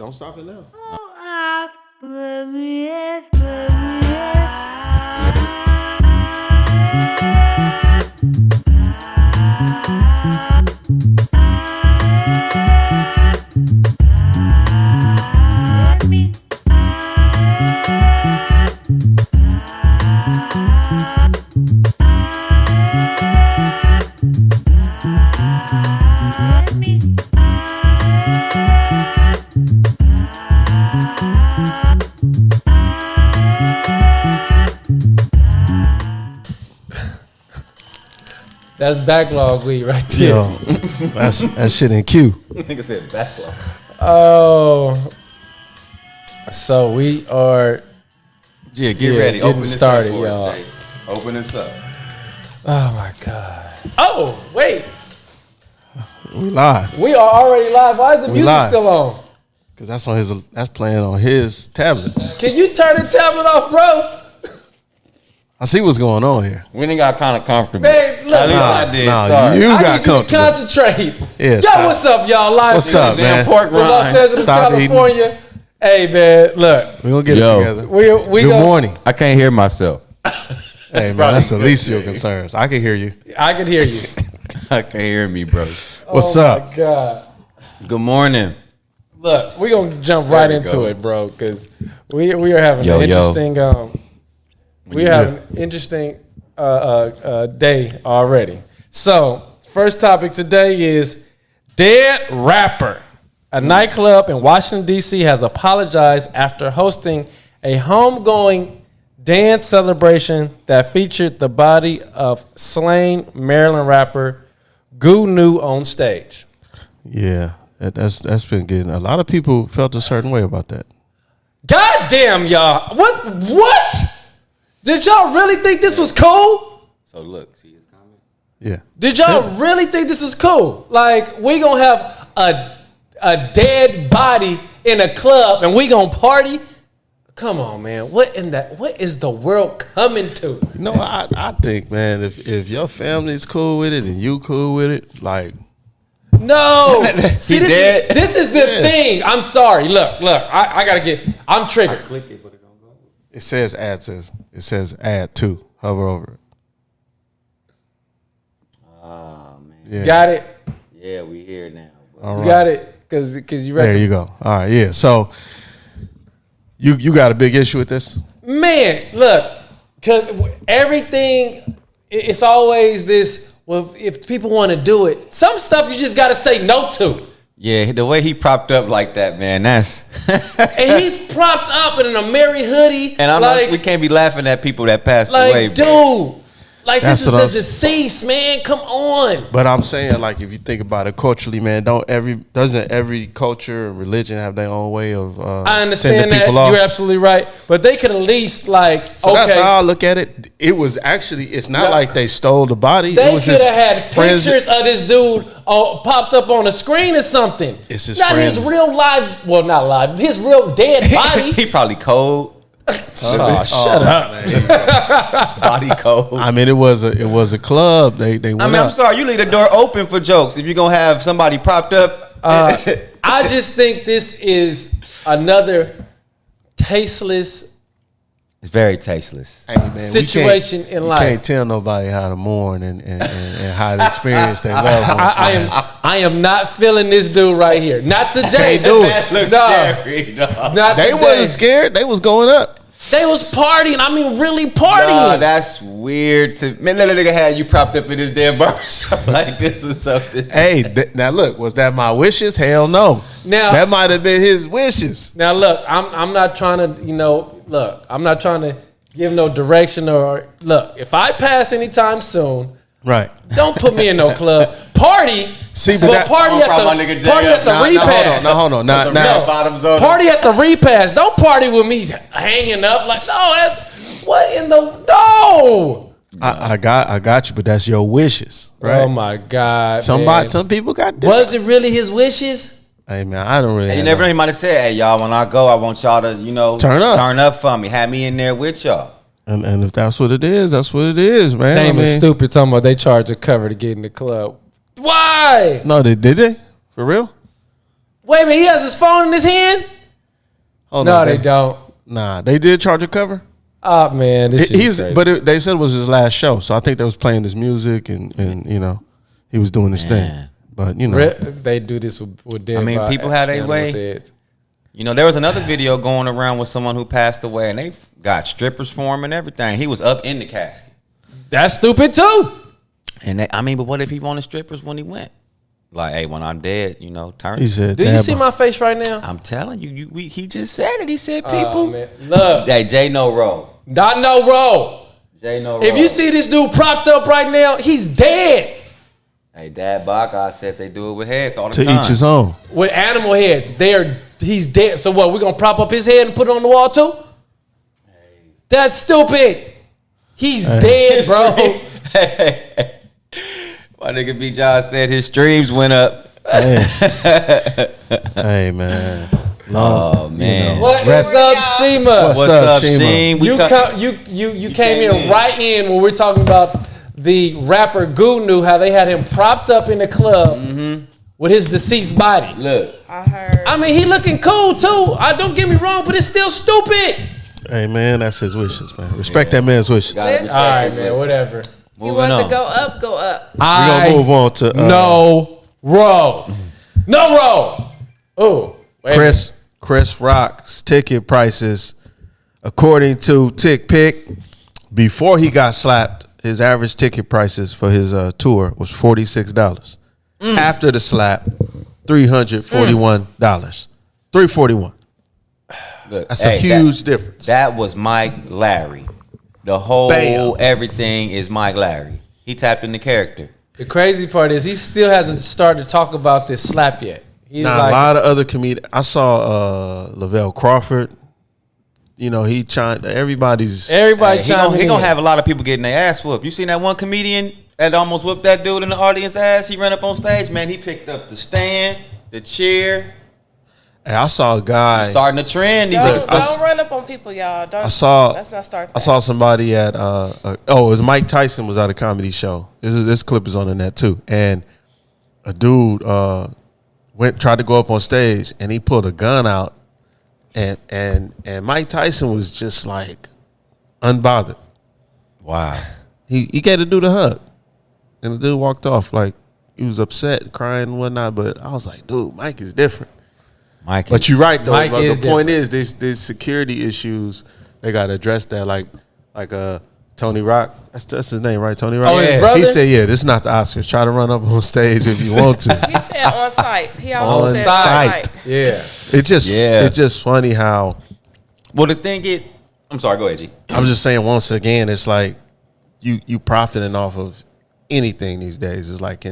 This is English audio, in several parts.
Don't stop it now. That's backlog weed right there. Yo, that shit in queue. Nigga said backlog. Oh, so we are. Yeah, get ready. Getting Open this started, up for y'all. us, Jay. Open this up. Oh my god. Oh wait, We live. we are already live. Why is the music live. still on? Cause that's playing on his tablet. Can you turn the tablet off, bro? I see what's going on here. We done got kind of comfortable. Man, look, At least I did. Sorry. you I got need you to comfortable. concentrate. Yeah, Yo, stop. what's up, y'all? Live What's from up, man? Damn pork from Los rind. Angeles, Stop California. Hey, man, look, We gonna get Yo. it together. we Good gonna- morning. I can't hear myself. Hey man, that's the least of your concerns. I can hear you. I can hear you. I can't hear me, bro. What's Oh, up? my God. Good morning. Look, we're gonna jump right we into go. it, bro, because we are having Yo, an yo. interesting we are having an interesting day already. So, first topic today is dead rapper. A nightclub in Washington D.C. has apologized after hosting a homegoing dance celebration that featured the body of slain Maryland rapper Goo New on stage. Yeah, that's been getting a lot of people felt a certain way about that. God damn, y'all. What? Did y'all really think this was cool? So look, see his comment? Yeah. Did y'all really think this is cool? Like, we gonna have a dead body in a club and we gonna party? Come on, man. What is the world coming to? No, I think, man, if your family's cool with it and you cool with it, like, No. See, He dead? this is the thing. I'm sorry. Look, I gotta I'm triggered. Click it, but it don't go. it says add to. Hover over it. Oh, man. Yeah. Got it? Yeah, we here now. Bro. All You right. got it? Cause you reckon. There you go. All right, yeah. So you got a big issue with this? Man, look, because everything, it's always this, well, if people want to do it, some stuff you just got to say no to. Yeah, the way he propped up like that, man, that's... And he's propped up in a Mary hoodie. And I'm like, not, we can't be laughing at people that passed away, like, bro. dude, like That's this is what the I'm- deceased, man. Come on. But I'm saying, like, if you think about it culturally, man, doesn't every culture and religion have their own way of I understand sending that. people off? You're absolutely right. But they could at least, like, So that's okay. how I look at it. It was actually, it's not Yeah. like they stole the body. They it was could his have had friends. pictures of this dude popped up on the screen or something. It's his not friends. his real live, well, not live, his real dead body. He probably cold. Oh, shut up. Body cold. I mean, it was a club. They went I mean, up. I'm sorry. You leave the door open for jokes. If you're going to have somebody propped up. I just think this is another tasteless It's very tasteless. Hey, man, situation in life. You can't tell nobody how to mourn and how to experience their loved ones. I am not feeling this dude right here. Not today. Can't do it. That looks No. scary, dog. Not They today. wasn't scared. They was going up. They was partying. I mean, really Nah, partying. that's weird. Man, that nigga had you propped up in his damn barbershop like this or something. Hey, now look, was that my wishes? Hell no. Now- that might have been his wishes. Now look, I'm not trying to, I'm not trying to give no direction or look. If I pass anytime soon, Right. don't put me in no club. Party. See, but that- party I'm at gonna prop my the nigga Jay party up. at the Nah, repass. Hold on. Put some Now, red bottoms on. Party at the repass. Don't party with me hanging up like no. That's what in the no. I got you, but that's your wishes, right? Oh my God. man. Some people got different. Was it really his wishes? Hey man, I don't really. And you have never no- know, he might have said, hey, y'all, when I go, I want y'all to, Turn up. for me. Have me in there with y'all. And if that's what it is, that's what it is, man. Name I is mean, stupid. Talking about they charge a cover to get in the club. Why? No, did they? For real? Wait a minute, he has his phone in his hand? Hold No, on, they don't. Nah, they did charge a cover. Oh man, this shit is crazy. But they said it was his last show, so I think they was playing his music and you know he was doing his thing. But you know they do this with dead. I mean, people had their way. Heads. You know, there was another video going around with someone who passed away, and they got strippers for him and everything. He was up in the casket. That's stupid too. And but what if he wanted strippers when he went? Like, hey, when I'm dead, you know, turn. he said, Do you see my face right now? I'm telling you, he just said it. He said, people. Man. Look, Hey, Jay No Roll. not no roll. Jay No Roll. If you see this dude propped up right now, he's dead. Hey, Dad Baka said they do it with heads all the to time. each his own. With animal heads. He's dead. So what, we're gonna prop up his head and put it on the wall too? That's stupid. He's dead, bro. My nigga B. John said his streams went up. Hey man. Oh man. know. What is up, Shima? What's up, Shima? Sheem? You came in right in when we're talking about the rapper Gunu, how they had him propped up in the club with his deceased body. Look. I heard. I mean, he looking cool too. Don't get me wrong, but it's still stupid. Hey man, that's his wishes, man. Respect that man's wishes. Gotta Listen. All right, man, whatever. You Moving want on. to go up, go up. We're gonna move on to No roll. No roll. Oh, Chris Rock's ticket prices, according to TickPick, before he got slapped, his average ticket prices for his tour was $46. After the slap, $341. $341. Look, That's a huge difference. That was Mike Larry. The whole Bam. everything is Mike Larry. He tapped in the character. The crazy part is he still hasn't started to talk about this slap yet. He's A lot of other comedians. I saw Lavelle Crawford. You know, everybody's. everybody He chiming in. gonna have a lot of people getting their ass whooped. You seen that one comedian that almost whooped that dude in the audience ass? He ran up on stage, man. He picked up the stand, the chair, Hey, I saw a guy. starting a trend. These Don't, niggas. don't run up on people, y'all. Don't. Let's not start that. I saw somebody at it was Mike Tyson was at a comedy show. This clip is on the net too, and a dude tried to go up on stage and he pulled a gun out, and Mike Tyson was just like unbothered. Wow. He gave the dude a hug, and the dude walked off like he was upset, crying and whatnot. But I was like, dude, Mike is different. Mike. But you're right though. Mike But is the point is, these security issues, they got to address that. Like Tony Rock, that's his name, right? Tony Rock. Oh, his brother? He said, "Yeah, this is not the Oscars. Try to run up on stage if you want to." He said on site. He also On said site. on site. Yeah. It's just funny how Well, the thing is, I'm sorry. Go ahead, G. I'm just saying. Once again, it's like you profiting off of anything these days. It's like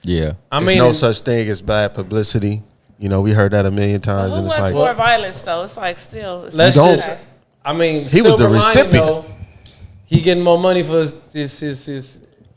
Yeah. I there's mean, no such thing as bad publicity. You know, we heard that a million times, Who and it's wants like more violence though? It's like still. It's let's You don't- just. I mean, He was the silver lining, recipient. though, he getting more money for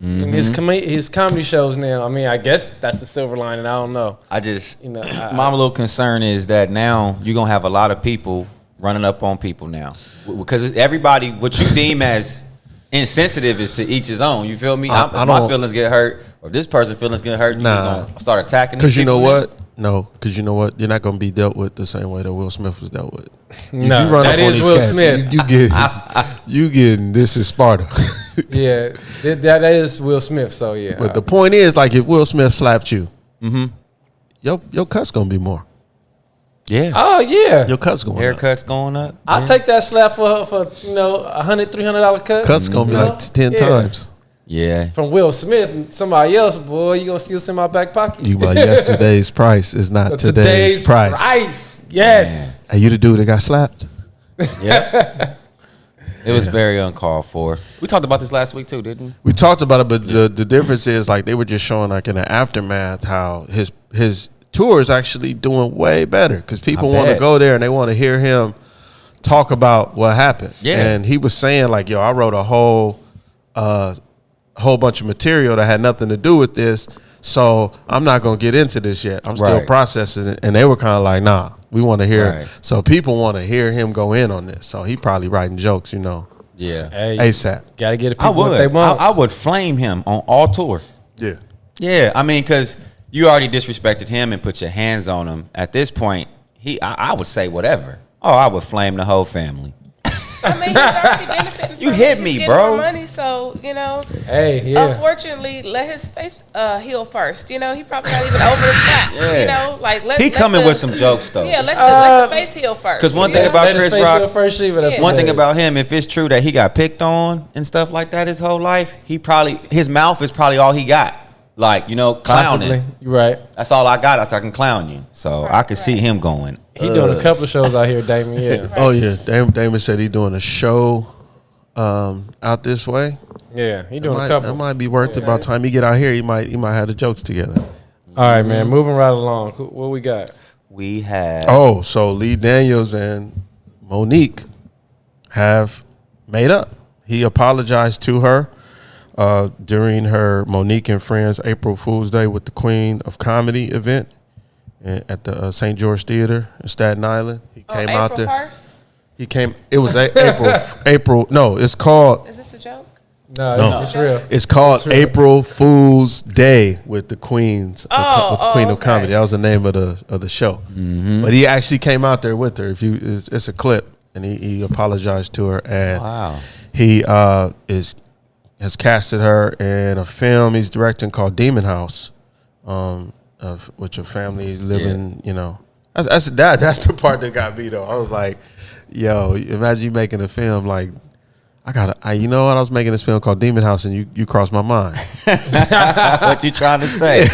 his comedy shows now. I mean, I guess that's the silver lining. I don't know. I just, You know, my little concern is that now you're gonna have a lot of people running up on people now because everybody, what you deem as insensitive is to each his own. You feel me? I If my don't- feelings get hurt, or if this person's feelings get hurt, Nah. you're gonna start attacking. because you know people now. what? No, because you know what? You're not going to be dealt with the same way that Will Smith was dealt with. No, If you run that up on is these Will cats, Smith. You getting this is Sparta. Yeah, that is Will Smith. So yeah, But the point is, like, if Will Smith slapped you, your cut's gonna be more. Yeah, oh yeah, Your cut's going up. haircuts going up. I'll take that slap for $100-$300 cut. Cut's gonna be You know? like 10 Yeah. times. Yeah, From Will Smith and somebody else, boy, you gonna steal some in my back pocket. You like yesterday's price is not today's price. Yes. Are you the dude that got slapped? yeah. It was very uncalled for. We talked about this last week too, didn't we? We talked about it, but the difference is like they were just showing like in the aftermath how his tour is actually doing way better because people I want to bet. go there and they want to hear him talk about what happened. Yeah. And he was saying like, yo, I wrote a whole bunch of material that had nothing to do with this. So I'm not going to get into this yet. I'm still Right. processing it. And they were kind of like, nah, we want to hear. Right. So people want to hear him go in on this. So he probably writing jokes, you know, Yeah, Hey, ASAP. gotta get I people what would. they want. I would flame him on all tour. Yeah. Yeah, I mean, because you already disrespected him and put your hands on him. At this point, I would say whatever. Oh, I would flame the whole family. I mean, he's already benefiting. You from hit it. me, He's getting bro. more money, so Hey, yeah. Unfortunately, let his face heal first. He probably not even over the slap. Yeah. Like He coming with some jokes though. Yeah, let the face heal first. Because one thing about Let his Chris face Rock, heal first, Shima, that's one thing hilarious. about him, if it's true that he got picked on and stuff like that his whole life, his mouth is probably all he got. Like, clowning. Possibly. You're right. That's all I got. That's I can clown you. So I could see him going. He doing a couple of shows out here, Damon. Yeah. Oh yeah, Damon said he doing a show out this way. Yeah, he doing It a couple. It might be worth it. By the time he get out here, he might have the jokes together. All right, man. Moving right along. What we got? We have. Oh, so Lee Daniels and Monique have made up. He apologized to her during her Monique and Friends April Fool's Day with the Queen of Comedy event at the St. George Theater in Staten Island. He came out there. April 1st? He came. It was April. No, it's called. Is this a joke? No, it's real. It's called real. April Fool's Day with the Queens. With the Queen of okay. Comedy. That was the name of the show. Mm-hmm. But he actually came out there with her. It's a clip, and he apologized to her, and Wow. he has casted her in a film he's directing called Demon House, of which a family living. That's the part that got me though. I was like, yo, imagine you making a film like. I was making this film called Demon House, and you crossed my mind. What you trying to say?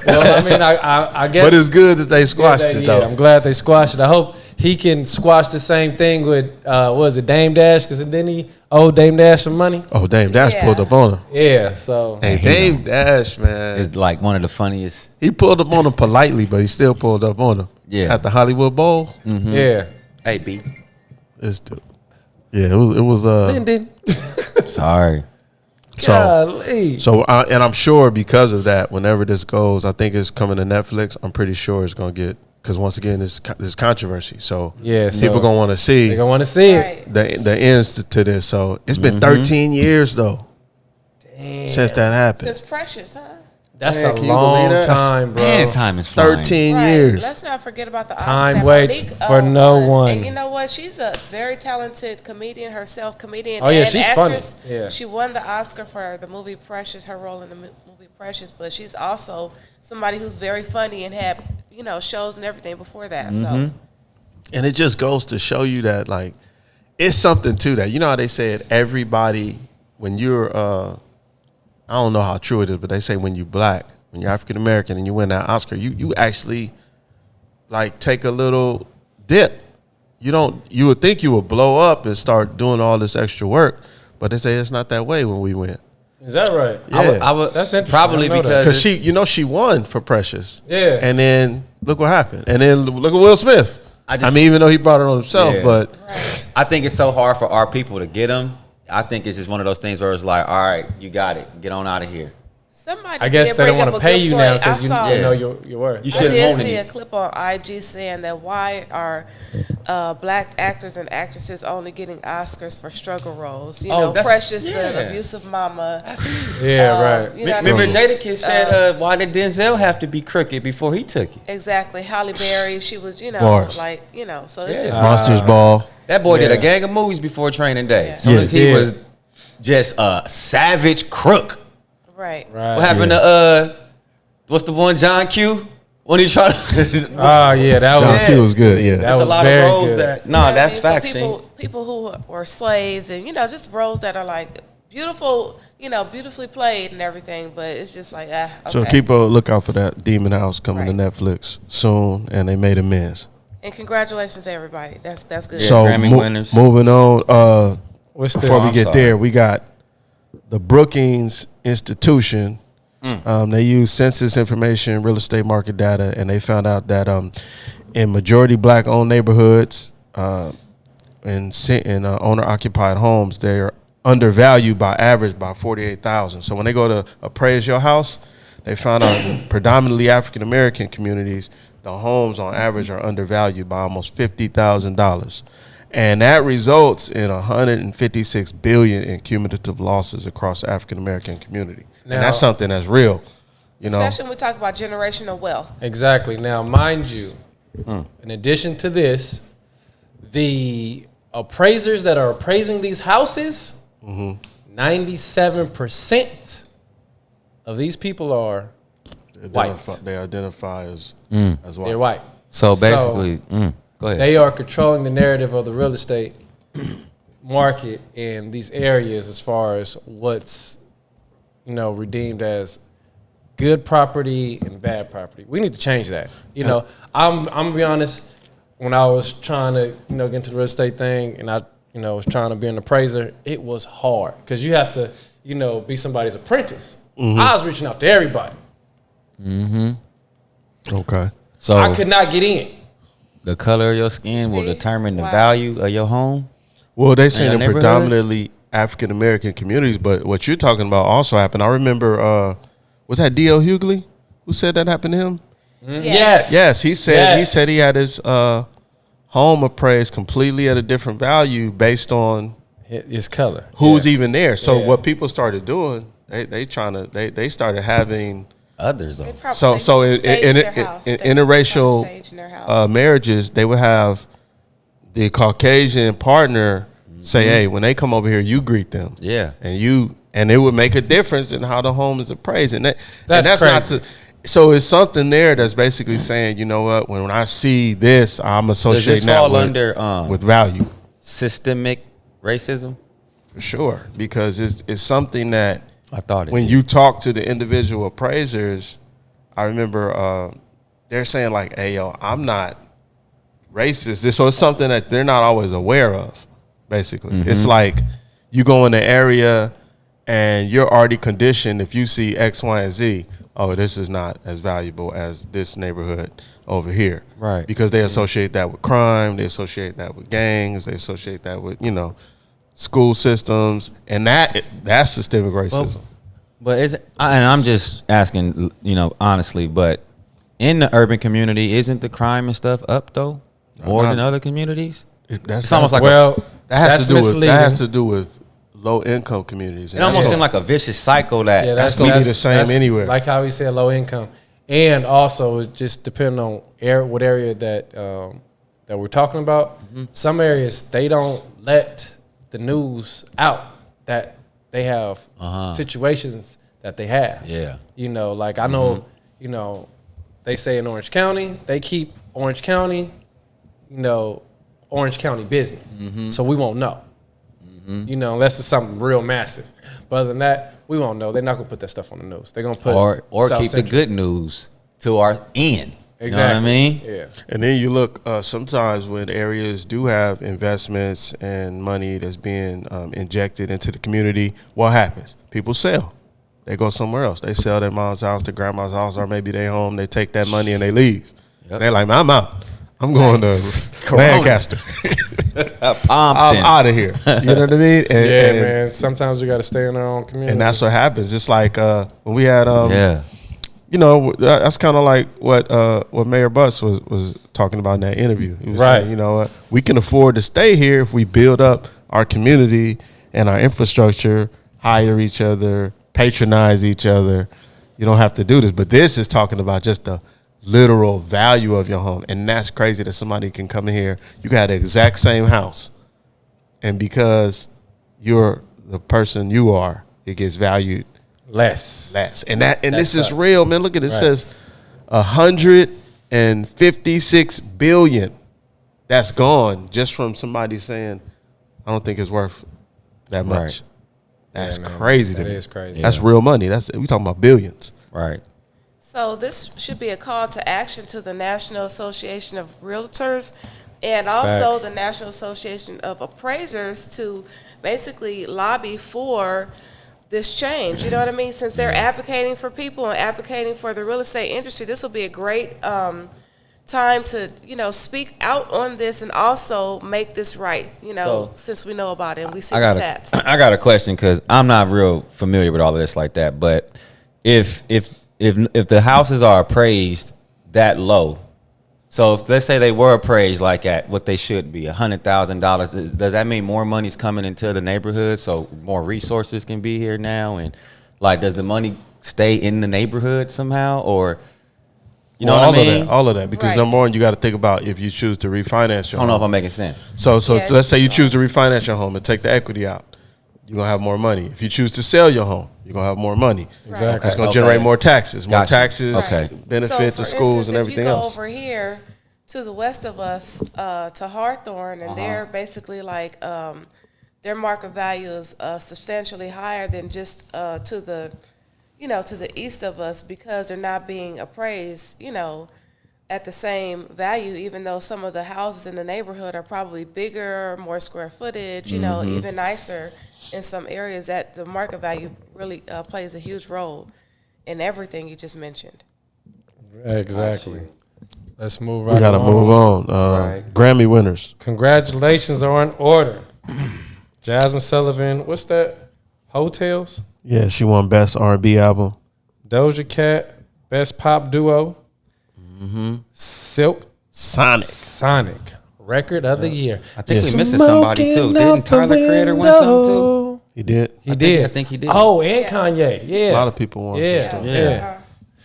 Well, I mean, I guess. But it's good that they squashed it, though. I'm glad they squashed it. I hope he can squash the same thing with, what was it, Dame Dash? Because didn't he owe Dame Dash some money? Oh, Dame Dash Yeah. pulled up on him. Yeah, so. Hey, Dame Dash, man. It's like one of the funniest. He pulled up on him politely, but he still pulled up on him. Yeah. At the Hollywood Bowl. Yeah. Hey, B. Yeah, it was Lynden. Sorry. Golly. and I'm sure because of that, whenever this goes, I think it's coming to Netflix. I'm pretty sure it's gonna get, because once again, there's controversy. So Yeah, people so gonna want to see They're going to want to see it. Right. the ends to this. So it's been 13 years though since that happened. It's precious, huh? That's Man, a can you long believe that? time, bro. Man, time is flying. 13 Right. years. Let's not forget about the Time Oscar that waits Monique for no won. one. And you know what? She's a very talented comedian herself, Oh, yeah, and she's actress. funny. Yeah. She won the Oscar for the movie Precious, her role in the movie Precious, but she's also somebody who's very funny and had, shows and everything before that. So And it just goes to show you that, like, it's something to that. You know how they said everybody, when you're, I don't know how true it is, but they say when you're black, when you're African American and you win that Oscar, you actually, like, take a little dip. You would think you would blow up and start doing all this extra work, but they say it's not that way when we win. Is that right? Yeah. I would That's interesting. probably I know that. because Because she won for Precious. Yeah. And then look what happened. And then look at Will Smith. I mean, even though he brought it on himself, Yeah. but I think it's so hard for our people to get them. I think it's just one of those things where it's like, all right, you got it, get on out of here. somebody I guess did they don't bring want up to a pay good you point. now I because you saw- know your worth. You I shouldn't did want see it. a clip on IG saying that why are black actors and actresses only getting Oscars for struggle roles? Precious, the abusive mama. Yeah, right. Remember Jadakiss said, why did Denzel have to be crooked before he took it? Exactly. Halle Berry, she was, Bars. so it's just Monsters Ball. That boy did Yeah. a gang of movies before Training Day. Yeah. As soon Yeah, as he he did. was just a savage crook. right. Right. What happened to what's the one, John Q? When he tried to Oh, yeah, that John was. Q was good, yeah. That There's a was lot very of roles good. that no, that's So facts. Shane. people who were slaves and just roles that are like beautiful, beautifully played and everything, but it's just like okay. So keep a lookout for that Demon House coming to Right. Netflix soon, and they made amends. And congratulations to everybody. That's good. Yeah. So Grammy winners. moving on, What's this? before we I'm get sorry. there, we got the Brookings Institution. They use census information, real estate market data, and they found out that in majority black-owned neighborhoods in owner-occupied homes, they're undervalued by average by $48,000. So when they go to appraise your house, they found out in predominantly African-American communities, the homes on average are undervalued by almost $50,000. And that results in $156 billion in cumulative losses across the African-American community. Now- And that's something that's real. Especially when we talk about generational wealth. Exactly. Now, mind you, in addition to this, the appraisers that are appraising these houses, 97% of these people are white. They identify as white. They're white. So basically, go ahead. They are controlling the narrative of the real estate market in these areas as far as what's, redeemed as good property and bad property. We need to change that. I'm gonna be honest. When I was trying to, get into the real estate thing, and I, was trying to be an appraiser, it was hard because you have to, be somebody's apprentice. I was reaching out to everybody. Okay. So I could not get in. the color of your skin will determine the value of your home. Well, they say your in neighborhood? predominantly African American communities, but what you're talking about also happened. I remember, was that D.L. Hughley who said that happened to him? Yes. He said he had his home appraised completely at a different value based on His color. who's even there. So what people started doing, they started having Others They though. probably so used to in stage their house. They interracial stage in their house. marriages, they would have the Caucasian partner say, "Hey, when they come over here, you greet them." Yeah. And it would make a difference in how the home is appraised, and that's crazy. not to. So it's something there that's basically saying, you know what? When I see this, I'm Does associating this fall that under with value systemic racism? for sure, because it's something that I thought it when did. you talk to the individual appraisers, I remember they're saying like, "Hey, yo, I'm not racist." So it's something that they're not always aware of. Basically, it's like you go in the area and you're already conditioned. If you see X, Y, and Z, oh, this is not as valuable as this neighborhood over here, Right. Because they associate that with crime, they associate that with gangs, they associate that with school systems, and that's systemic racism. But and I'm just asking, honestly, but in the urban community, isn't the crime and stuff up though, more than other communities? That's It's almost like Well, that has that's to do with misleading. that has to do with low income communities. it almost seemed like a vicious cycle that. that's gonna be the same anywhere. Like how we said, low income, and also it just depending on what area that that we're talking about. Some areas they don't let the news out that they have situations that they have. Yeah. Like I know, they say in Orange County they keep Orange County, Orange County business, so we won't know. Unless it's something real massive. But other than that, we won't know. They're not gonna put that stuff on the news. They're gonna put or South keep the Central. good news to our end. Exactly. You know what I mean? Yeah. And then you look sometimes when areas do have investments and money that's being injected into the community, what happens? People sell. They go somewhere else. They sell their mom's house, their grandma's house, or maybe they home. They take that money and they leave. Yep. They're like, I'm out. I'm going to Lancaster. I'm out of here. You know what I mean? And Man. Sometimes we got to stay in our own community. And that's what happens. It's like when we had Yeah. that's kind of like what Mayor Buss was talking about in that interview. He was saying, we can afford to stay here if we build up our community and our infrastructure, hire each other, patronize each other. You don't have to do this. But this is talking about just the literal value of your home. And that's crazy that somebody can come in here. You got the exact same house. And because you're the person you are, it gets valued less. And this sucks. is real, man. Look at it. It says 156 billion. That's gone just from somebody saying, I don't think it's worth that much. Right. That's Man, crazy. That to me. is crazy. That's real money. We talking about billions. Right. So this should be a call to action to the National Association of Realtors and also Facts. the National Association of Appraisers to basically lobby for this change. You know what I mean? Since they're advocating for people and advocating for the real estate industry, this will be a great time to, speak out on this and also make this right, since we know about it and we see the stats. I got a question because I'm not real familiar with all of this like that. But if the houses are appraised that low, so if let's say they were appraised like at what they should be, $100,000, does that mean more money's coming into the neighborhood? So more resources can be here now, and like, does the money stay in the neighborhood somehow, or you know Well, what I mean? All of that, because Right. number one, you got to think about if you choose to refinance your I don't know home. if I'm making sense. So Yeah. let's say you choose to refinance your home and take the equity out. You're going to have more money. If you choose to sell your home, you're going to have more money. Exactly. It's going to Okay. generate more taxes. More Gotcha. taxes, Okay. benefit for to schools instance, and everything if you go else. over here to the west of us, to Hawthorne, and they're basically like their market value is substantially higher than just to the, to the east of us, because they're not being appraised, at the same value, even though some of the houses in the neighborhood are probably bigger, more square footage, even nicer in some areas. That the market value really plays a huge role in everything you just mentioned. Exactly. Let's move right We got to move on. Grammy winners. Congratulations are in order. Jasmine Sullivan, what's that? Hotels? Yeah, she won Best R&B Album. Doja Cat, Best Pop Duo. Silk Sonic. Record of the Year. I think we missing somebody too. Didn't Tyler Creator win something too? He did. He did. I think he did. Oh, and Kanye. Yeah. A lot of people won some Yeah. stuff. Yeah.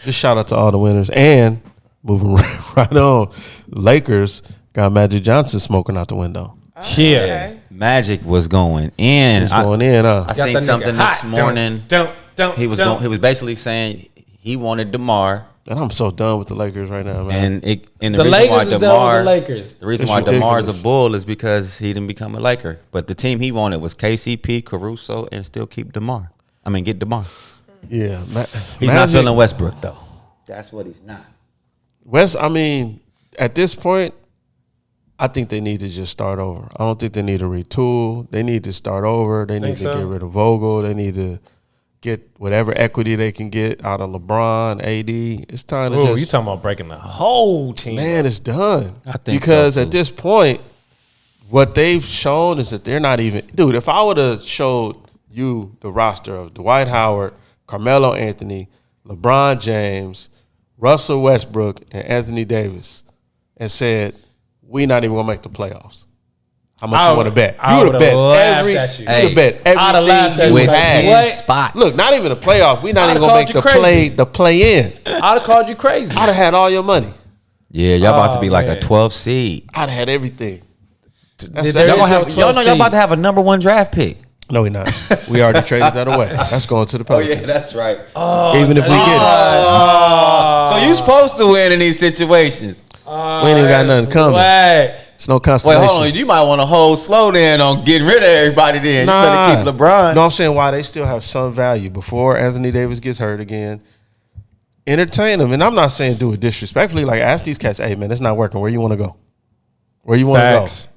Just shout out to all the winners. And moving right on, Lakers got Magic Johnson smoking out the window. Yeah. Okay. Magic was going in. He's going in, huh? I Got seen that nigga something hot. this morning. Don't. He was basically saying he wanted DeMar, And I'm so done with the Lakers right now, man. and The reason Lakers why is done with DeMar, the Lakers. the reason It's why DeMar's ridiculous. a Bull is because he didn't become a Laker. But the team he wanted was KCP, Caruso, and still keep DeMar. I mean, get DeMar. Yeah. He's not feeling Westbrook though. That's what he's not. West, I mean, at this point, I think they need to just start over. I don't think they need to retool. They need to start over. They need to so? get rid of Vogel. They need to get whatever equity they can get out of LeBron, AD. It's time to Oh, just, you talking about breaking the whole team? man, it's done. I think because so, at too. this point, what they've shown is that they're not even, dude. If I would have showed you the roster of Dwight Howard, Carmelo Anthony, LeBron James, Russell Westbrook, and Anthony Davis, and said, we not even gonna make the playoffs, how much you want to bet? I You would have would've bet laughed every. at you. You would have bet I'd have laughed at everything you. you With had. his spots. Look, not even the playoffs. We not I'd even have gonna make called the you crazy. play in. I'd have called you crazy. I'd have had all your money. Yeah, y'all about to be like man. a 12 seed. I'd have had everything. That's There Y'all, is gonna no have, y'all 12 know y'all about seed. to have a number 1 draft pick. No, we not. We already traded that away. That's going to the Pelicans. right. Even if we get So you supposed to win in these situations. it, we ain't even got nothing coming. Swag. It's no Wait, consolation. hold on. You might want to hold slow then on getting rid of everybody then. Nah. You better keep LeBron. No, I'm saying why they still have some value before Anthony Davis gets hurt again. Entertain them. And I'm not saying do it disrespectfully. Like, ask these cats, hey, man, it's not working. Where you want to go? Where you want to go? Facts.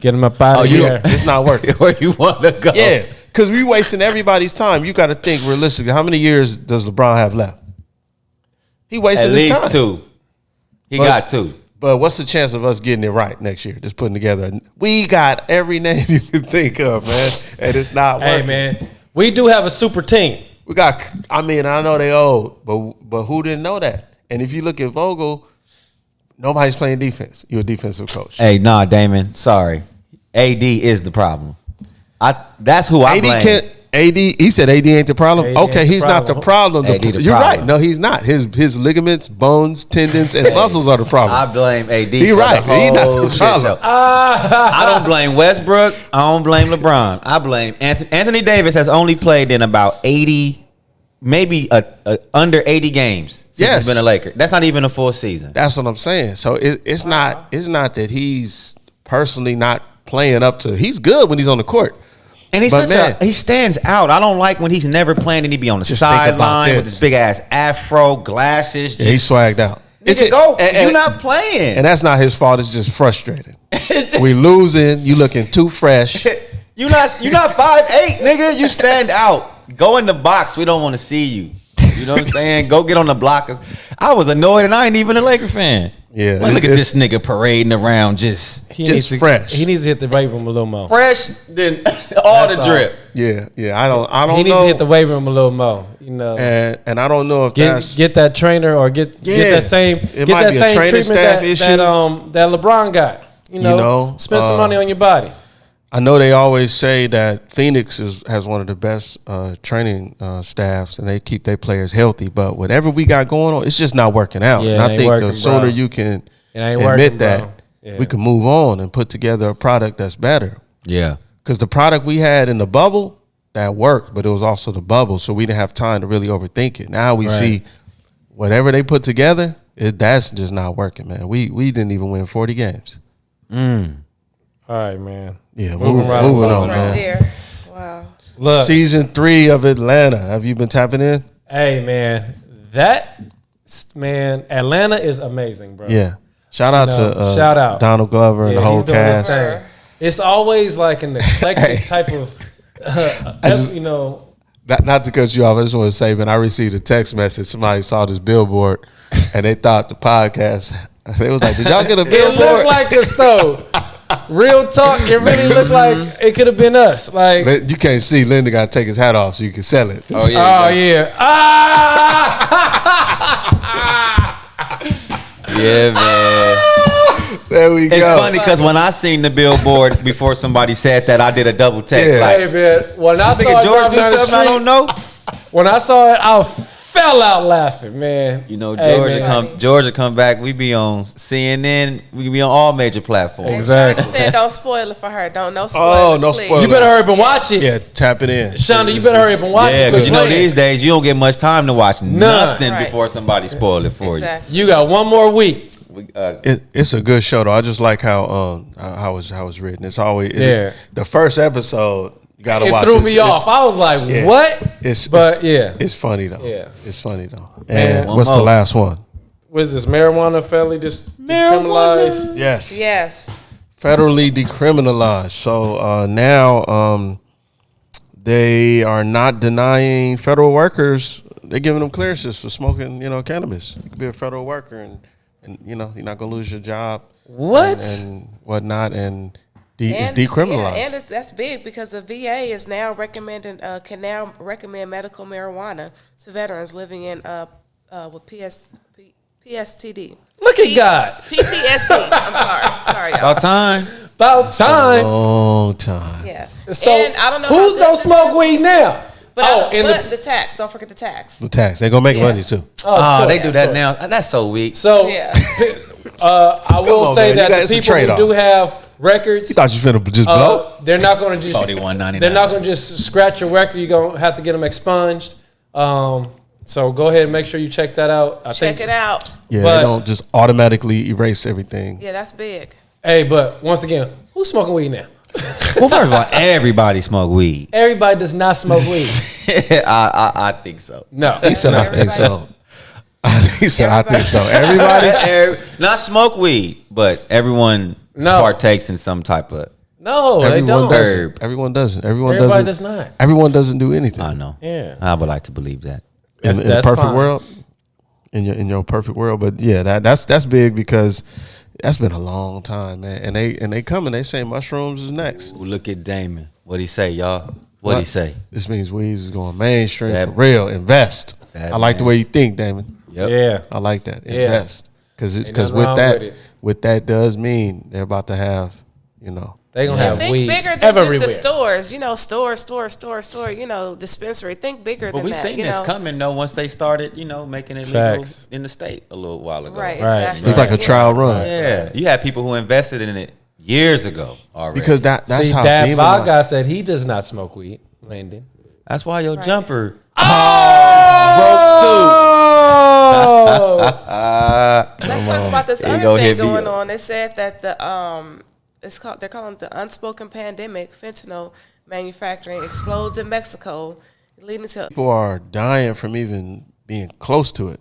Get him up out Oh, of you- here. It's not working. Where you want to go. Yeah, because we wasting everybody's time. You got to think realistically. How many years does LeBron have left? He wasting At his least time. 2. He But- got 2. But what's the chance of us getting it right next year? Just putting together. We got every name you can think of, man, and it's not working. Hey, man. We do have a super team. We got. I mean, I know they old, but who didn't know that? And if you look at Vogel, nobody's playing defense. You're a defensive coach. Hey, nah, Damon. Sorry. AD is the problem. That's who I blame. AD. He said AD ain't the problem. AD Okay, ain't the he's not the problem. AD the You're problem. right. No, he's not. His ligaments, bones, tendons, and muscles are the problem. I blame AD. He for right. The He not whole the shit problem. show. I don't blame Westbrook. I don't blame LeBron. I blame Anthony Davis. Has only played in about 80, maybe under 80 games since Yes. he's been a Laker. That's not even a full season. That's what I'm saying. So it's not that he's personally not playing up to. He's good when he's on the court. And he's But man, he stands out. I don't like when he's never playing and he be on the Just think about sideline with this. his big ass afro, glasses. Yeah, he's swagged out. Nigga, go. and- You're not playing. And that's not his fault. It's just frustrating. We losing. You looking too fresh. You're not 5'8", nigga. You stand out. Go in the box. We don't want to see you. You know what I'm saying? Go get on the block. I was annoyed and I ain't even a Laker fan. Yeah, Like, look at it's- this nigga parading around just He Just needs to, fresh. He needs to hit the weight room a little more. fresh than all That's the all. drip. Yeah. I don't He needs know. to hit the weight room a little more. You know, and I don't know if that's get that trainer or get Yeah. that same It get might that be a same training treatment staff that issue. that LeBron got. You know, spend some money on your body. I know they always say that Phoenix has one of the best training staffs, and they keep their players healthy. But whatever we got going on, it's just not working out. Yeah, and it I ain't think working, the sooner bro. you can It ain't admit working, that, bro. Yeah. we can move on and put together a product that's better. Yeah. Because the product we had in the bubble, that worked, but it was also the bubble, so we didn't have time to really overthink it. Now we Right. see whatever they put together, that's just not working, man. We didn't even win 40 games. All right, man. Yeah, Moving right moving along, on, Right man. there. Wow. Look, Season 3 of Atlanta. Have you been tapping in? hey, man, Atlanta is amazing, bro. Yeah. Shout out to shout out. Donald Glover and Yeah, the whole he's doing his cast. thing. It's always like an eclectic type of, you know. Not to cut you off, I just want to say, man, I received a text message. Somebody saw this billboard and they thought the podcast. They was like, "Did y'all get a It billboard?" looked like us though. Real talk, it really looks like it could have been us. Like, You can't see. Lynden got to take his hat off so you can sell it. Oh yeah. oh yeah. Yeah, man. There we go. It's funny because when I seen the billboard before somebody said that, I did a double take. Yeah. Like, Hey man, when I saw nigga it George driving do down the something I street, don't know. when I saw it, I fell out laughing, man. You know, Hey, Georgia man. come back. We be on CNN. We be on all major platforms. Exactly. Shonda said, "Don't spoil it for her. Don't no Oh, spoilers, no please." spoilers. You better hurry up and watch it. Yeah, tap it in. Shonda, you better hurry up and watch Yeah, it. because you know Quit these playing. days you don't get much time to watch nothing Right. before somebody spoil it for Exactly. You got one more week. you. It's a good show though. I just like how it's written. It's always the first episode. You gotta It watch. threw me off. I was like, yeah. what? It's yeah. it's funny though. Yeah. It's funny though. And One what's the more. last one? What is this? Marijuana federally decriminalized? Yes. Yes. Federally decriminalized. So now they are not denying federal workers. They're giving them clearances for smoking, cannabis. You can be a federal worker and you're not gonna lose your job. What? and whatnot, and it's decriminalized. Yeah, and that's big because the VA is now recommending can now recommend medical marijuana to veterans living in with PSTD. Look at God. PTSD. I'm sorry, y'all. About time. About time. Long time. Yeah. So and I don't know who's how gonna good this smoke is, weed now? But, in but the tax. Don't forget the tax. The tax. They're gonna make Yeah. money too. Oh, they course, do of that course. now. That's so weak. So Yeah. I will on, say man. that It's the a people who trade-off. do have records, You thought you finna just blow? they're not going to just $41.99. They're not going to just scratch your record. You're going to have to get them expunged. So go ahead and make sure you check that out. Check it out. Yeah, but- they don't just automatically erase everything. Yeah, that's big. Hey, but once again, who's smoking weed now? Well, first of all, everybody smoke weed. Everybody does not smoke weed. I think so. No. He said, "I think so." He said, "I think so." Everybody. Not smoke weed, but everyone No. partakes in some type of. No, they Everyone don't. doesn't. Everyone doesn't. Everybody does not. Everyone doesn't do anything. I know. Yeah. I would like to believe that. In the That's perfect fine. world, in your perfect world. But yeah, that's big because that's been a long time, man. And they coming. They say mushrooms is next. Ooh, look at Damon. What'd he say, y'all? What'd he say? This means weeds is going mainstream That- for real. Invest. that I like the man. way you think, Damon. Yep. Yeah. I like that. Yeah. Invest. Because Ain't nothing wrong with that does mean they're about to have, They going to have Think weed bigger than everywhere. just the stores. Store. Dispensary. Think bigger But than we that. seen this coming though once they started, making it Facts. legal in the state a little while ago. Right. Right. Exactly. it's like a trial run. Yeah, you had people who invested in it years ago already. Because that's See, how Dad demonized. Vaga said he does not smoke weed. Lynden. that's why your jumper Oh! Let's talk about this There you other go, thing hit me going up. on. They said that they're calling it the unspoken pandemic. Fentanyl manufacturing explodes in Mexico, leading to People are dying from even being close to it.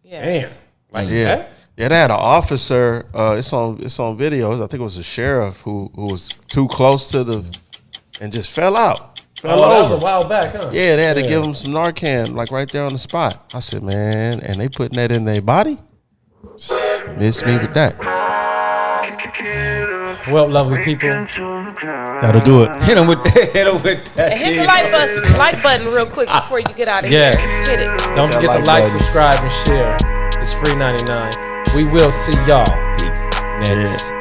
Damn. Like Yeah. that? Yeah, they had an officer. It's on videos. I think it was a sheriff who was too close to and just fell out, fell Oh, that was over. a while back, huh? Yeah, they had to give him some Narcan, like right there on the spot. I said, man, and they putting that in their body. Miss me with that. Well, lovely people. That'll do it. hit him with that. and hit the like button real quick before you get out of Yes. here. Hit it. Don't forget like to like, button. subscribe, and share. It's free 99. We will see y'all Peace. next. Yeah.